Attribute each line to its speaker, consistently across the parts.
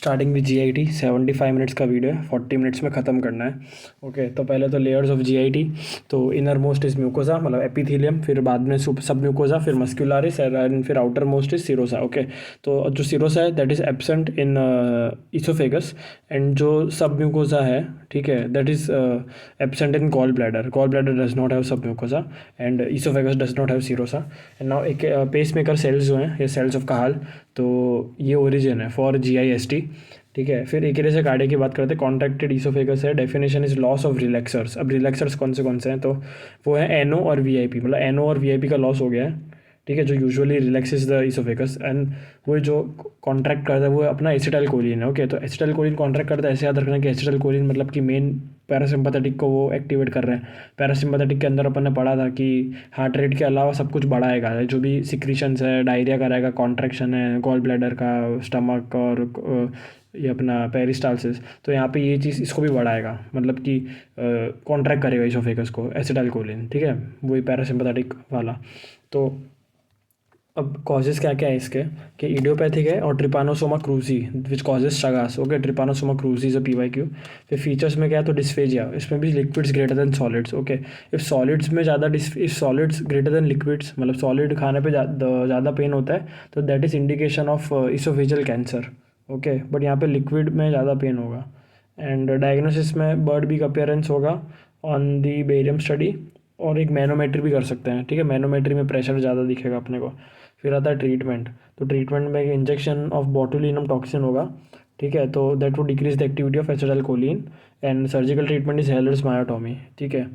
Speaker 1: Starting with GIT 75 minutes का video है, 40 minutes में ख़त्म करना है। ओके, तो पहले तो लेयर्स ऑफ जीआईटी। तो इनर मोस्ट इज म्यूकोजा, मतलब एपिथेलियम, फिर बाद में सब म्यूकोजा, फिर मस्क्यूलारिस एंड फिर outer most is serosa. Okay, तो जो सिरोसा है that is absent in oesophagus, and जो सब म्यूकोजा है, ठीक है, that is absent in gall bladder. Gall bladder does not have sub mucosa and oesophagus does not have serosa. And now एक pace maker cells जो हैं, ये sales of काहल, तो ये ओरिजिन है फॉर GIST। ठीक है, फिर एक से कार्डिया की बात करते हैं। कॉन्ट्रैक्टेड इसोफेगस है, डेफिनेशन इज लॉस ऑफ रिलैक्सर्स। अब रिलैक्सर्स कौन से हैं, तो वो है NO और VIP, मतलब NO और VIP का लॉस हो गया है, ठीक है, जो usually relaxes the oesophagus. And वो जो कॉन्ट्रैक्ट करता है वो अपना एसिटाइलकोलिन है। ओके, तो एसिटाइलकोलिन कॉन्ट्रैक्ट करता है, ऐसे याद रखना कि एसिटाइलकोलिन मतलब कि मेन पैरासिम्पैथेटिक को वो एक्टिवेट कर रहे हैं। पैरासिम्पैथेटिक के अंदर अपन ने पढ़ा था कि हार्ट रेट के अलावा सब कुछ बढ़ाएगा, जो भी सिक्रीशंस है, डायरिया कराएगा, कॉन्ट्रैक्शन है गॉल ब्लैडर का, स्टमक और ये अपना पेरिस्टालसिस, तो यहाँ पे ये चीज़ इसको भी बढ़ाएगा, मतलब कि कॉन्ट्रैक्ट करेगा इसोफेगस को एसिटाइलकोलिन, ठीक है, वही पैरासिम्पैथेटिक वाला। तो अब कॉजेज़ क्या क्या है इसके, कि इडियोपैथिक है और Trypanosoma cruzi which causes Chagas. Okay, Trypanosoma cruzi is a PYQ। फिर फीचर्स में क्या है, तो डिस्फेजिया, इसमें भी liquids greater than solids. Okay, if solids में ज़्यादा if solids greater than liquids, मतलब सॉलिड खाने पे ज़्यादा पेन होता है, तो that is indication of oesophageal cancer. Okay, but यहाँ पे लिक्विड में ज़्यादा पेन होगा। एंड डायग्नोसिस में बर्ड बीक अपीयरेंस होगा ऑन दी बेरियम स्टडी, और एक मैनोमेट्री भी कर सकते हैं, ठीक है, मैनोमेट्री में प्रेशर ज़्यादा दिखेगा अपने को। फिर आता है ट्रीटमेंट, तो ट्रीटमेंट में एक इंजेक्शन ऑफ बोटुलिनम टॉक्सिन होगा, ठीक है, तो that would decrease the activity of acetylcholine. And surgical treatment is healers मायोटोमी, ठीक है।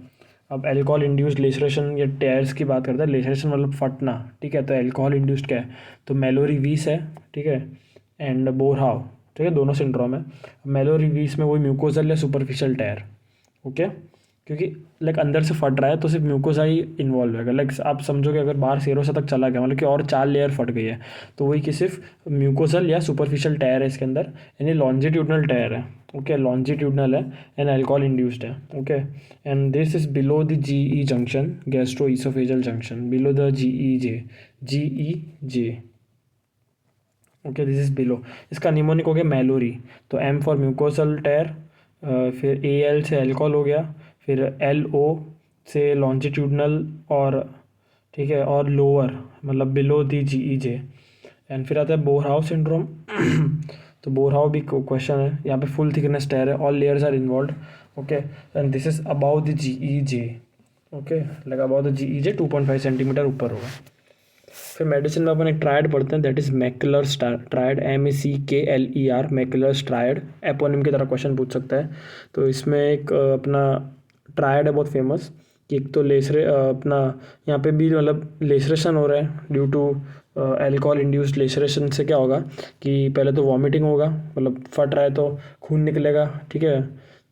Speaker 1: अब अल्कोहल इंड्यूस्ड लेसरेशन या टेयर्स की बात करते हैं। लेसरेशन मतलब फटना, ठीक है, तो अल्कोहल इंड्यूस्ड क्या है, तो मेलोरीवीस है, ठीक है, एंड बोरहाव, ठीक है, दोनों सिंड्रोम है। मेलोरीवीस में वही म्यूकोजल या सुपरफिशियल टेयर। ओके, क्योंकि लाइक अंदर से फट रहा है तो सिर्फ म्यूकोसा ही इन्वॉल्व है। लाइक आप समझोगे अगर बाहर सेरोसा तक चला गया, मतलब कि और 4 लेयर फट गई है, तो वही कि सिर्फ म्यूकोसल या सुपरफिशियल टायर है इसके अंदर, यानी लॉन्जिट्यूडनल टायर है। ओके, लॉन्जिट्यूडनल है एंड अल्कोहल इंड्यूस्ड है। Okay, and this is below the GE junction, gastro oesophageal junction, below the GEJ। Okay, this is below. इसका निमोनिक हो गया मेलोरी, तो M फॉर म्यूकोसल टेयर, फिर AL से alcohol हो गया, फिर LO से लॉन्जिट्यूडनल, और ठीक है, और लोअर मतलब बिलो दी GEJ। एंड फिर आता है बोरहाउ सिंड्रोम। तो बोरहाउ भी क्वेश्चन है, यहाँ पे फुल थिकनेस टेयर है, all layers are involve. Okay, and this is about the GEJ। Okay, like about the GEJ 2.5 centimetre ऊपर होगा। फिर मेडिसिन में अपन एक ट्रायड पढ़ते हैं, that is macular triad, MACKLER, macular triad. Eponym की तरह क्वेश्चन पूछ सकता है। तो इसमें एक अपना ट्रायड है बहुत फेमस, कि एक तो अपना यहाँ पे भी मतलब लेसरेशन हो रहा है due to alcohol induced laceration से क्या होगा, कि पहले तो वॉमिटिंग होगा, मतलब फट रहा है तो खून निकलेगा, ठीक है,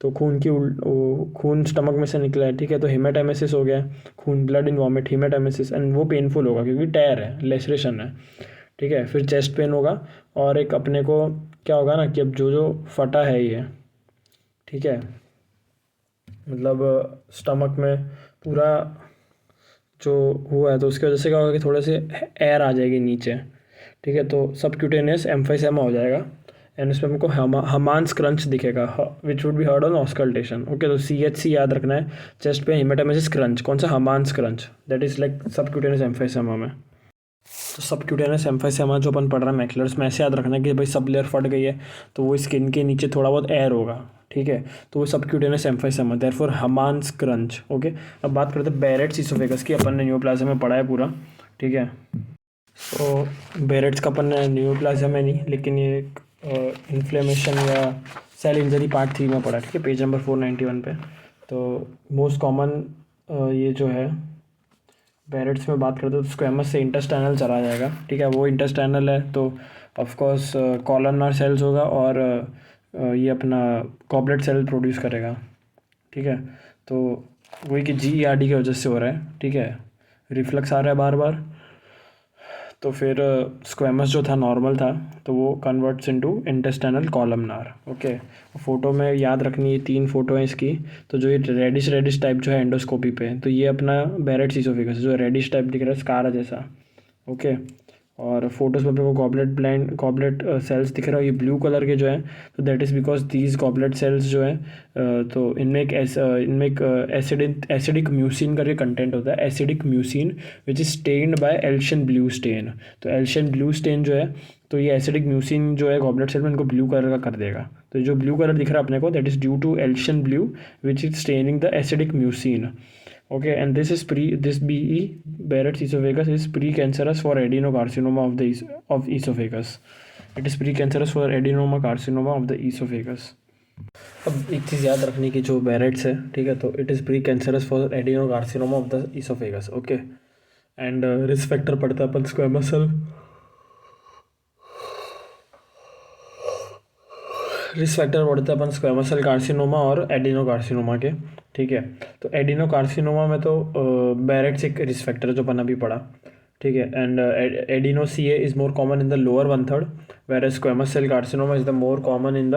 Speaker 1: तो खून स्टमक में से निकला है, ठीक है, तो हेमेटेमेसिस हो गया, खून, ब्लड इन वॉमिट, हेमेटेमेसिस, एंड वो पेनफुल होगा क्योंकि टेयर है, लेसरेशन है, ठीक है। फिर चेस्ट पेन होगा, और एक अपने को क्या होगा ना, कि अब जो जो फटा है ये, ठीक है, मतलब स्टमक में पूरा जो हुआ है, तो उसकी वजह से क्या होगा कि थोड़े से एयर आ जाएगी नीचे, ठीक है, तो सबक्यूटेनियस एम्फाइसेमा हो जाएगा। एंड उसमें हमको हमांस क्रंच दिखेगा, which would be heard on auscultation. Okay, तो CHC याद रखना है, चेस्ट पे हिमेटामेसिस क्रंच, कौन सा, Hamman's crunch, that is like subcutaneous emphysema में। तो सबक्यूटेनियस एम्फाइसेमा जो अपन पढ़ रहे हैं मैकुलर्स में, ऐसे याद रखना है कि भाई सब लेयर फट गई है तो वो स्किन के नीचे थोड़ा बहुत एयर होगा, ठीक है, तो वो subcutaneous emphysema, therefore Hamman's crunch. Okay, अब बात करते हैं बेरेट्स इसोफेगस की, अपन ने न्यूप्लाज्म में पढ़ा है पूरा, ठीक है। तो बेरेट्स का अपन ने न्यूप्लाज्म में नहीं, लेकिन ये इन्फ्लेमेशन या सेल इंजरी पार्ट 3 में पढ़ा, ठीक है, पेज नंबर 491 पे। तो मोस्ट कॉमन ये जो है बेरेट्स में बात करते हैं, तो स्क्वेमस से इंटेस्टाइनल चला जाएगा, ठीक है, वो इंटेस्टाइनल है तो ऑफकोर्स कॉलमनार सेल्स होगा, और ये अपना गॉबलेट सेल प्रोड्यूस करेगा, ठीक है, तो वही कि GERD की वजह से हो रहा है, ठीक है, रिफ्लक्स आ रहा है बार बार। तो फिर स्क्वेमस जो था नॉर्मल था, तो वो converts into intestinal columnar. Okay, photo में याद रखनी, ये 3 फोटो हैं इसकी। तो जो ये रेडिश टाइप जो है एंडोस्कोपी पे, तो ये अपना बेरेट्स इसोफेगस जो रेडिश टाइप दिख रहा है, स्कार जैसा। ओके, और फोटोज़ में अपने को गॉबलेट सेल्स दिख रहा है, ये ब्लू कलर के जो हैं, तो that is because these goblet cells जो हैं तो इनमें एक एसिडिक म्यूसिन करके कंटेंट होता है, acidic mucin which is stained by Alcian blue stain. तो एल्शियन ब्लू स्टेन जो है, तो ये एसिडिक म्यूसिन जो है गॉबलेट सेल में इनको ब्लू कलर का कर देगा। तो जो ब्लू कलर दिख रहा है अपने को, that is due to Alcian blue which is staining the acidic mucin. Okay, and this BE Barrett's esophagus is precancerous for adenocarcinoma of esophagus. It is precancerous for adenocarcinoma of the esophagus. अब एक चीज़ याद रखने की, जो Barrett's है, ठीक है, तो it is pre cancerous for adenocarcinoma of the oesophagus. Okay, and risk factor पढ़ता है अपन स्क्वेमस सेल, रिस्क फैक्टर पढ़ते हैं अपन स्क्वेमस सेल कार्सिनोमा और एडिनोकार्सिनोमा के, ठीक है। तो एडिनोकार्सिनोमा में तो बैरेट्स एक रिस्क फैक्टर जो अपन अभी पढ़ा, ठीक है, and adeno CA is more common in the lower 1/3 where squamous cell carcinoma is the more common in the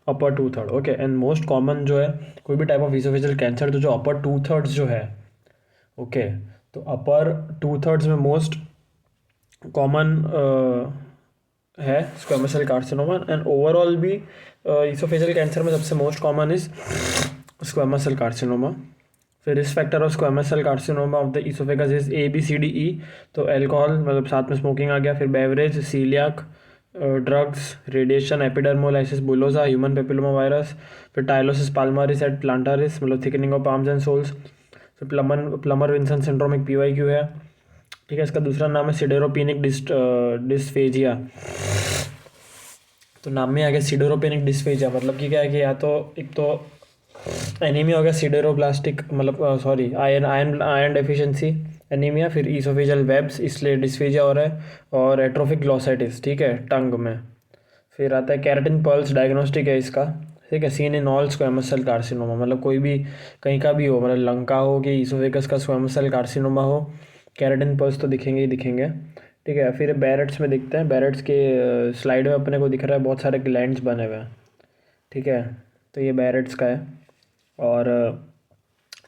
Speaker 1: upper 2/3। Okay, and most common जो है कोई भी टाइप ऑफ ईसोफेजियल कैंसर, तो जो अपर 2/3 जो है, ओके, तो अपर 2/3 में मोस्ट कॉमन है squamous cell carcinoma, and overall भी ईसोफेजियल कैंसर में सबसे most common is squamous cell carcinoma. फिर risk factor of squamous cell carcinoma of the esophagus is ABCDE। तो अल्कोहल मतलब साथ में स्मोकिंग आ गया, फिर beverage, celiac, drugs, radiation, epidermolysis bullosa, human papilloma virus, फिर टाइलोसिस पाल्मारिस एट प्लांटारिस मतलब thickening of arms and soles, फिर प्लमर विंसन सिंड्रोम एक PYQ है, ठीक है। इसका दूसरा नाम है सिडेरोपेनिक डिस्फेजिया। तो नाम में आ गया सिडेरोपेनिक डिस्फेजिया, मतलब कि क्या है कि या तो एक तो एनीमिया हो गया सिडेरोब्लास्टिक, मतलब सॉरी आयरन डेफिशिएंसी एनीमिया, फिर ईसोफेजियल वेब्स इसलिए डिस्फेजिया हो रहा है, और एट्रोफिक ग्लॉसाइटिस, ठीक है, टंग में। फिर आता है कैरेटिन पल्स, डायग्नोस्टिक है इसका, ठीक है, seen in all squamous cell carcinoma, मतलब कोई भी कहीं का भी हो, मतलब लंग का हो कि ईसोफेगस का स्क्वेमस सेल कार्सिनोमा हो, कैरेटिन पल्स तो दिखेंगे ही दिखेंगे, ठीक है। फिर बैरेट्स में दिखते हैं, बैरेट्स के स्लाइड में अपने को दिख रहा है बहुत सारे ग्लैंड्स बने हुए हैं, ठीक है, तो ये बैरेट्स का है। और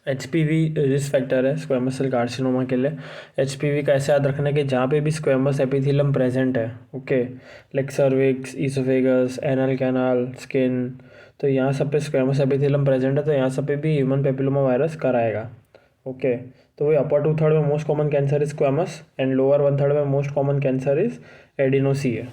Speaker 1: HPV रिस्क फैक्टर है स्क्वेमस सेल कार्सिनोमा के लिए। HPV का ऐसे याद रखना है कि जहाँ पे भी स्क्वेमस एपिथेलियम प्रेजेंट है, okay, like cervix, oesophagus, anal canal, skin, तो यहाँ सब पे स्क्वेमस एपिथेलियम प्रेजेंट है, तो यहाँ सब पे भी ह्यूमन पेपिलोमा वायरस कराएगा, ओके। तो वही अपर 2/3 में most common cancer is squamous, and lower 1/3 में most common cancer is adeno CA।